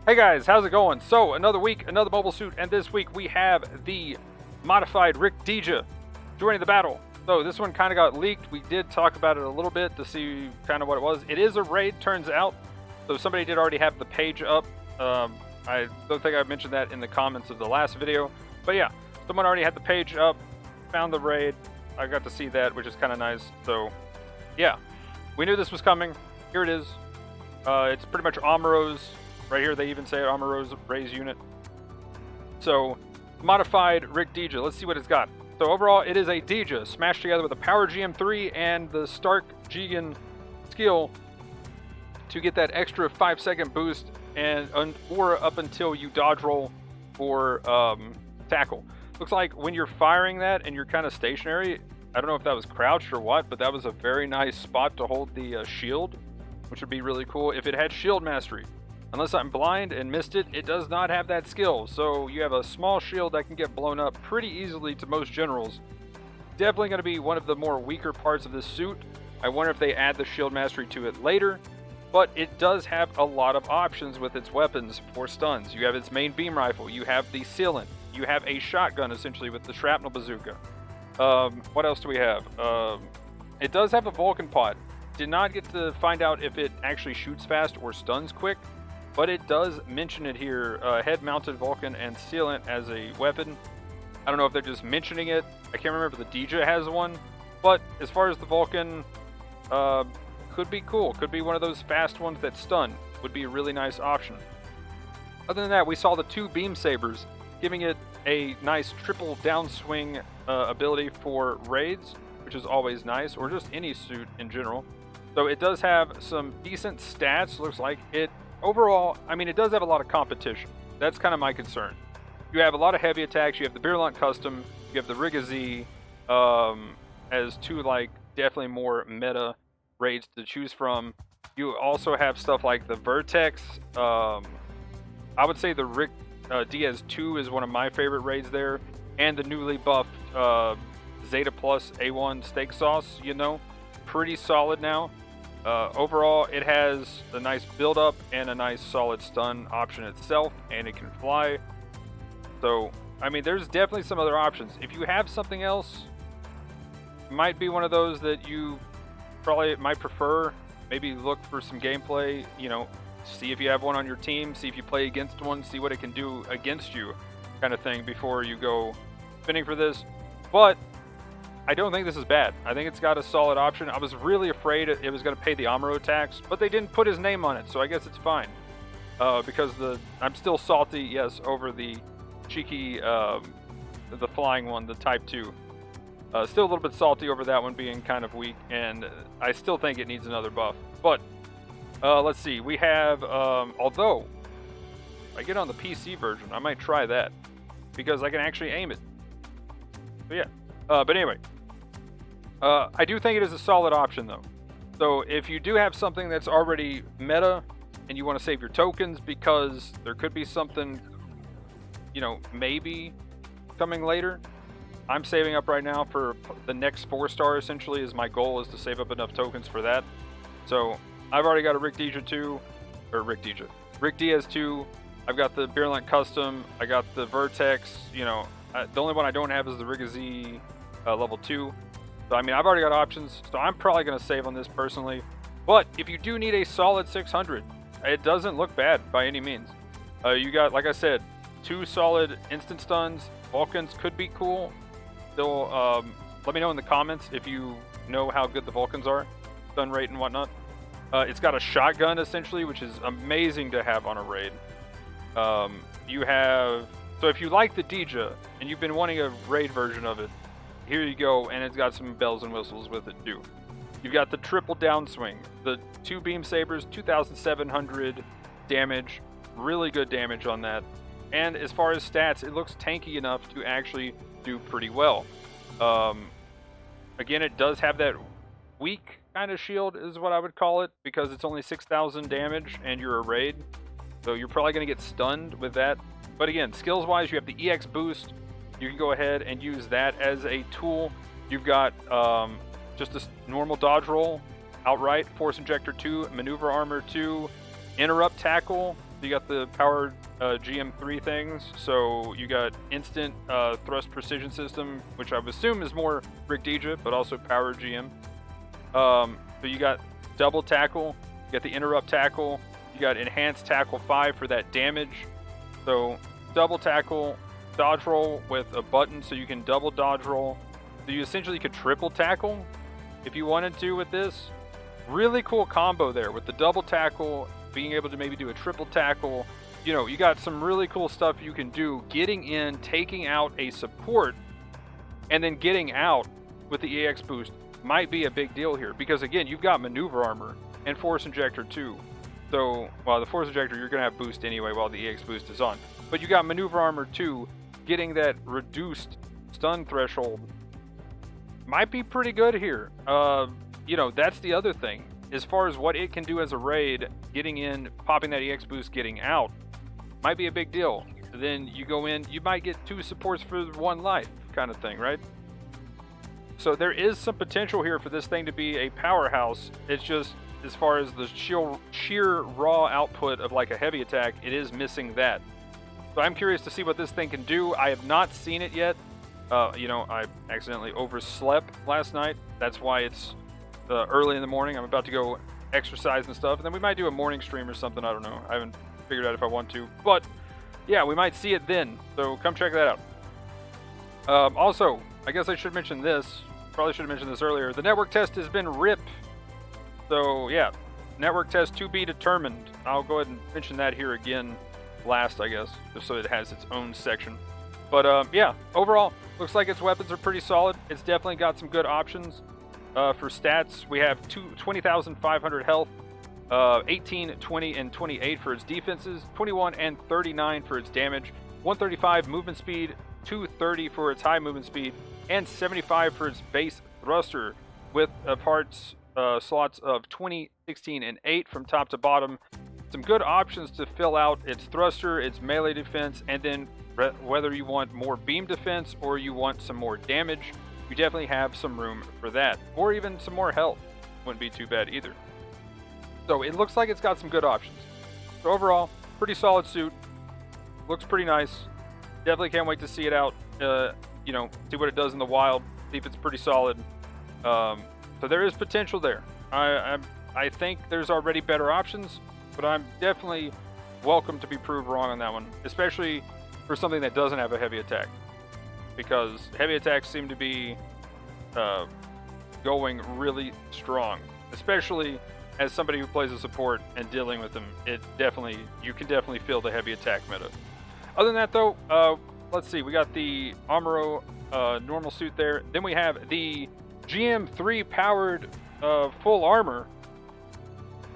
Hey guys, how's it going? So, another week, another mobile suit, and this week we have the Modified Rick Dijeh joining the battle. So, this one kind of got leaked. We did talk about it a little bit to see kind of what it was. It is a raid, turns out. So, somebody did already have the page up. I don't think I mentioned that in the comments of the last video. But yeah, someone already had the page up, found the raid. I got to see that, which is kind of nice. So, yeah, we knew this was coming. Here it is. It's pretty much Amuro's. Right here, they even say Amuro's raise unit. So, Modified Rick Dijeh. Let's see what it's got. So, overall, it is a Dijeh smashed together with a Power GM3 and the Stark Jigen skill to get that extra 5-second boost or up until you dodge roll or tackle. Looks like when you're firing that and you're kind of stationary, I don't know if that was crouched or what, but that was a very nice spot to hold the shield, which would be really cool if it had shield mastery. Unless I'm blind and missed it, it does not have that skill. So you have a small shield that can get blown up pretty easily to most generals. Definitely going to be one of the more weaker parts of this suit. I wonder if they add the shield mastery to it later. But it does have a lot of options with its weapons for stuns. You have its main beam rifle. You have the sealant. You have a shotgun, essentially, with the shrapnel bazooka. What else do we have? It does have a Vulcan pod. Did not get to find out if it actually shoots fast or stuns quick. But it does mention it here, head-mounted Vulcan and sealant as a weapon. I don't know if they're just mentioning it. I can't remember if the Dijeh has one. But as far as the Vulcan, could be cool. Could be one of those fast ones that stun. Would be a really nice option. Other than that, we saw the two beam sabers, giving it a nice triple downswing ability for raids, which is always nice, or just any suit in general. So it does have some decent stats. Looks like it. Overall, I mean, it does have a lot of competition. That's kind of my concern. You have a lot of heavy attacks. You have the Virulent Custom. You have the Rigazee as two, like, definitely more meta raids to choose from. You also have stuff like the Vertex. I would say the Rick DS2 is one of my favorite raids there. And the newly buffed Zeta Plus A1 Steak Sauce, you know. Pretty solid now. Overall, it has a nice build-up and a nice solid stun option itself, and it can fly. So, I mean, there's definitely some other options. If you have something else, it might be one of those that you probably might prefer. Maybe look for some gameplay, you know, see if you have one on your team, see if you play against one, see what it can do against you, kind of thing, before you go spinning for this. But I don't think this is bad. I think it's got a solid option. I was really afraid it was going to pay the Amuro tax, but they didn't put his name on it, so I guess it's fine. Because I'm still salty, yes, over the cheeky, the flying one, the Type 2. Still a little bit salty over that one being kind of weak, and I still think it needs another buff. But, let's see. We have, although, if I get on the PC version, I might try that, because I can actually aim it. So yeah. But anyway. I do think it is a solid option, though. So if you do have something that's already meta and you want to save your tokens because there could be something, you know, maybe coming later, I'm saving up right now for the next 4-star, essentially, is my goal, is to save up enough tokens for that. So I've already got a Rick DS2. I've got the Virulent Custom. I got the Vertex. You know, the only one I don't have is the Rigazee level 2. So, I mean, I've already got options, so I'm probably going to save on this personally. But if you do need a solid 600, it doesn't look bad by any means. You got, like I said, 2 solid instant stuns. Vulcans could be cool. Still, let me know in the comments if you know how good the Vulcans are, stun rate and whatnot. It's got a shotgun, essentially, which is amazing to have on a raid. You have... So if you like the Dijeh, and you've been wanting a raid version of it, here you go, and it's got some bells and whistles with it too. You've got the triple downswing, the 2 beam sabers, 2,700 damage, really good damage on that. And as far as stats, it looks tanky enough to actually do pretty well. Again, it does have that weak kind of shield, is what I would call it, because it's only 6,000 damage and you're a raid. So you're probably going to get stunned with that. But again, skills-wise, you have the EX boost. You can go ahead and use that as a tool. You've got just a normal dodge roll outright, force injector 2, maneuver armor 2, interrupt tackle, You got the powered GM3 things, so you got instant thrust precision system, which I would assume is more Rick Dijeh, but also powered GM. So you got double tackle, you got the interrupt tackle, you got enhanced tackle 5 for that damage. So double tackle, dodge roll with a button, so you can double dodge roll. So you essentially could triple tackle if you wanted to with this. Really cool combo there with the double tackle, being able to maybe do a triple tackle. You know, you got some really cool stuff you can do getting in, taking out a support, and then getting out with the EX boost might be a big deal here, because again, you've got maneuver armor and force injector too. So, well, the force injector you're going to have boost anyway while the EX boost is on, but you got maneuver armor too. Getting that reduced stun threshold might be pretty good here. You know, that's the other thing. As far as what it can do as a raid, getting in, popping that EX boost, getting out, might be a big deal. Then you go in, you might get 2 supports for 1 life kind of thing, right? So there is some potential here for this thing to be a powerhouse. It's just, as far as the sheer raw output of like a heavy attack, it is missing that. So I'm curious to see what this thing can do. I have not seen it yet. You know, I accidentally overslept last night. That's why it's early in the morning. I'm about to go exercise and stuff, and then we might do a morning stream or something. I don't know. I haven't figured out if I want to, but yeah, we might see it then. So come check that out. Also, I guess I should mention this. Probably should have mentioned this earlier. The network test has been RIP. So yeah, network test to be determined. I'll go ahead and mention that here again last, I guess, just so it has its own section. But yeah, overall, looks like its weapons are pretty solid. It's definitely got some good options. For stats, we have 20,500 health, 18, 20, and 28 for its defenses, 21 and 39 for its damage, 135 movement speed, 230 for its high movement speed, and 75 for its base thruster, with parts slots of 20, 16, and 8 from top to bottom. Some good options to fill out its thruster, its melee defense, and then whether you want more beam defense or you want some more damage, you definitely have some room for that. Or even some more health. Wouldn't be too bad either. So it looks like it's got some good options. So overall, pretty solid suit. Looks pretty nice. Definitely can't wait to see it out. You know, see what it does in the wild. See if it's pretty solid. So there is potential there. I think there's already better options, but I'm definitely welcome to be proved wrong on that one. Especially for something that doesn't have a heavy attack. Because heavy attacks seem to be going really strong, especially as somebody who plays a support and dealing with them. You can definitely feel the heavy attack meta. Other than that, though, let's see. We got the Amuro normal suit there. Then we have the GM3 powered full armor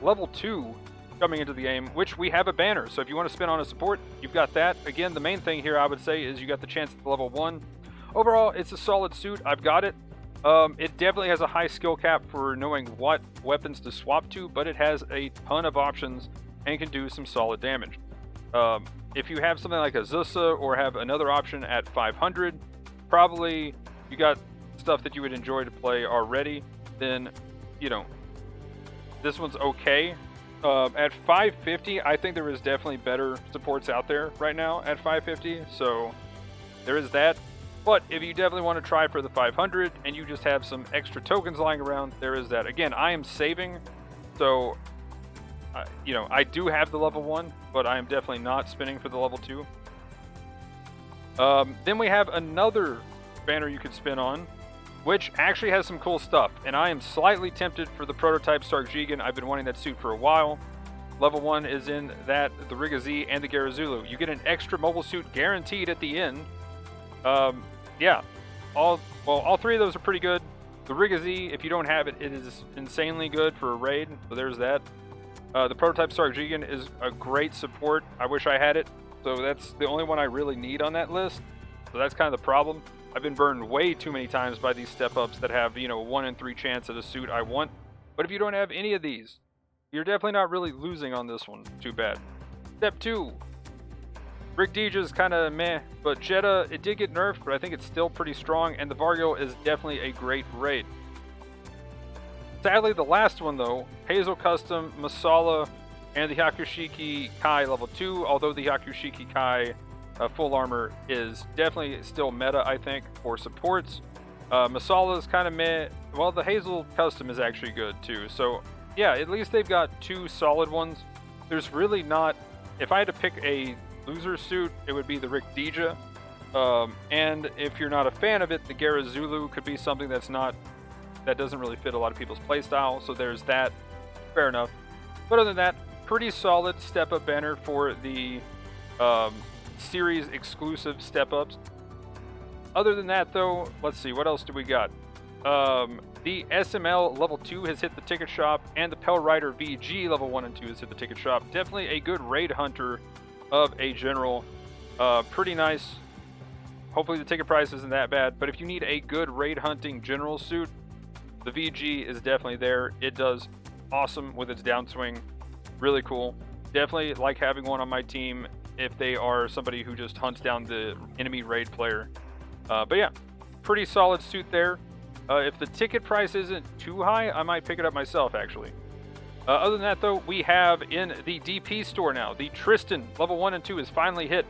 level 2 coming into the game, which we have a banner. So if you want to spin on a support, you've got that. Again, the main thing here I would say is you got the chance at the level 1. Overall, it's a solid suit. I've got it. It definitely has a high skill cap for knowing what weapons to swap to, but it has a ton of options and can do some solid damage. If you have something like a Zusa or have another option at 500, probably you got stuff that you would enjoy to play already, then, you know, this one's okay. At 550, I think there is definitely better supports out there right now at 550, so there is that. But if you definitely want to try for the 500 and you just have some extra tokens lying around, there is that. Again, I am saving, so you know, I do have the level 1, but I am definitely not spinning for the level 2. Then we have another banner you could spin on, which actually has some cool stuff, and I am slightly tempted for the prototype Stark Jigen. I've been wanting that suit for a while. Level 1 is in that, the Rigazee and the Garazulu. You get an extra mobile suit guaranteed at the end. Yeah, all 3 of those are pretty good. The Rigazee, if you don't have it, it is insanely good for a raid, so there's that. The prototype Stark Jigen is a great support. I wish I had it, so that's the only one I really need on that list. So that's kind of the problem. I've been burned way too many times by these step-ups that have, you know, 1 in 3 chance at a suit I want. But if you don't have any of these, you're definitely not really losing on this one too bad. Step 2. Rick Dijeh is kind of meh, but Jeddah, it did get nerfed, but I think it's still pretty strong, and the Vargo is definitely a great raid. Sadly, the last one, though, Hazel Custom, Masala, and the Hakushiki Kai level 2, although the Hakushiki Kai full armor is definitely still meta, I think, for supports. Masala is kind of meh. Well, the Hazel custom is actually good too. So yeah, at least they've got 2 solid ones. There's really not, if I had to pick a loser suit, it would be the Rick Dijeh. And if you're not a fan of it, the Gara Zulu could be something that doesn't really fit a lot of people's playstyle. So there's that. Fair enough. But other than that, pretty solid step-up banner for the series exclusive step-ups. Other than that, though, let's see, what else do we got? The SML level 2 has hit the ticket shop, and the Pell Rider VG level 1 and 2 has hit the ticket shop. Definitely a good raid hunter of a general. Pretty nice. Hopefully the ticket price isn't that bad, but if you need a good raid hunting general suit, the VG is definitely there. It does awesome with its downswing. Really cool. Definitely like having one on my team if they are somebody who just hunts down the enemy raid player. But yeah, pretty solid suit there. If the ticket price isn't too high, I might pick it up myself, actually. Other than that, though, we have in the DP store now, the Tristan level 1 and 2 is finally hit.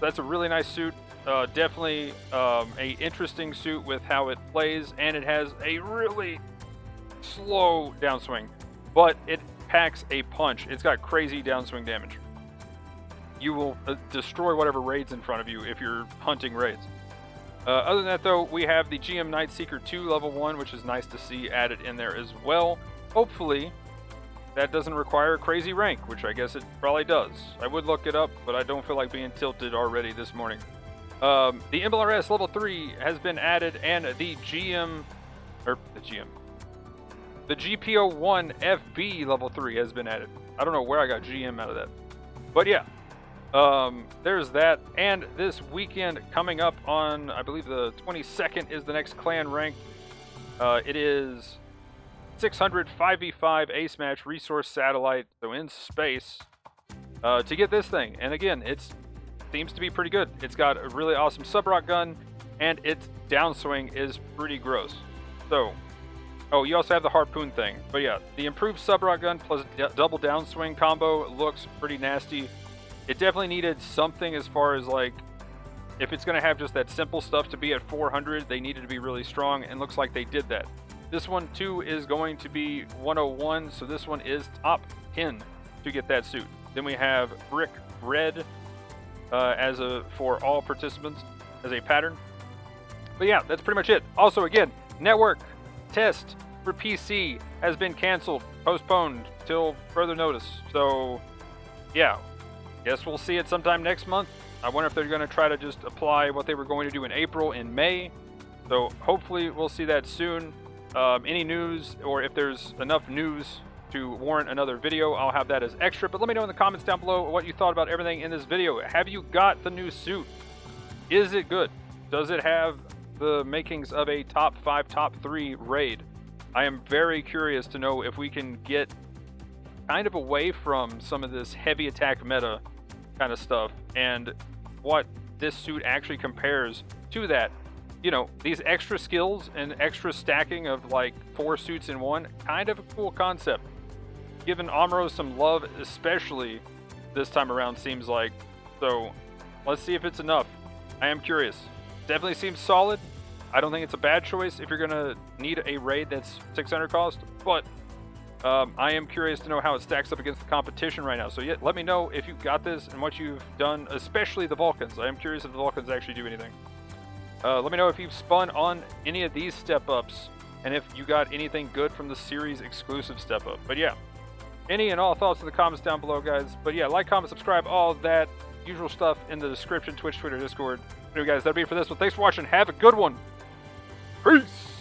That's a really nice suit. Definitely a interesting suit with how it plays, and it has a really slow downswing, but it packs a punch. It's got crazy downswing damage. You will destroy whatever raids in front of you if you're hunting raids. Other than that, though, we have the GM Nightseeker 2 level 1, which is nice to see added in there as well. Hopefully, that doesn't require a crazy rank, which I guess it probably does. I would look it up, but I don't feel like being tilted already this morning. The MLRS level 3 has been added, and the GPO1 FB level 3 has been added. I don't know where I got GM out of that. But yeah, there's that. And this weekend coming up on, I believe the 22nd is the next clan rank. It is 600 5v5 ace match resource satellite, so in space, to get this thing. And again, it seems to be pretty good. It's got a really awesome sub-rock gun, and its downswing is pretty gross. So, oh, you also have the harpoon thing. But yeah, the improved sub-rock gun plus double downswing combo looks pretty nasty. It definitely needed something as far as, like, if it's going to have just that simple stuff to be at 400, they needed to be really strong, and looks like they did that. This one, too, is going to be 101, so this one is top 10 to get that suit. Then we have Brick Red for all participants as a pattern. But yeah, that's pretty much it. Also, again, network test for PC has been canceled, postponed till further notice. So yeah, guess we'll see it sometime next month. I wonder if they're going to try to just apply what they were going to do in April in May. So hopefully we'll see that soon. Any news, or if there's enough news to warrant another video, I'll have that as extra. But let me know in the comments down below what you thought about everything in this video. Have you got the new suit? Is it good? Does it have the makings of a top 5, top 3 raid? I am very curious to know if we can get kind of away from some of this heavy attack meta kind of stuff, and what this suit actually compares to that. You know, these extra skills and extra stacking of like 4 suits in one, kind of a cool concept. Giving Amuro some love, especially this time around, seems like. So let's see if it's enough. I am curious. Definitely seems solid. I don't think it's a bad choice if you're gonna need a raid that's 600 cost, but I am curious to know how it stacks up against the competition right now. So yeah, let me know if you've got this and what you've done, especially the Vulcans. I am curious if the Vulcans actually do anything. Let me know if you've spun on any of these step-ups, and if you got anything good from the series exclusive step-up. But yeah, any and all thoughts in the comments down below, guys. But yeah, like, comment, subscribe, all that usual stuff in the description, Twitch, Twitter, Discord. Anyway, guys, that'll be it for this one. Thanks for watching. Have a good one. Peace!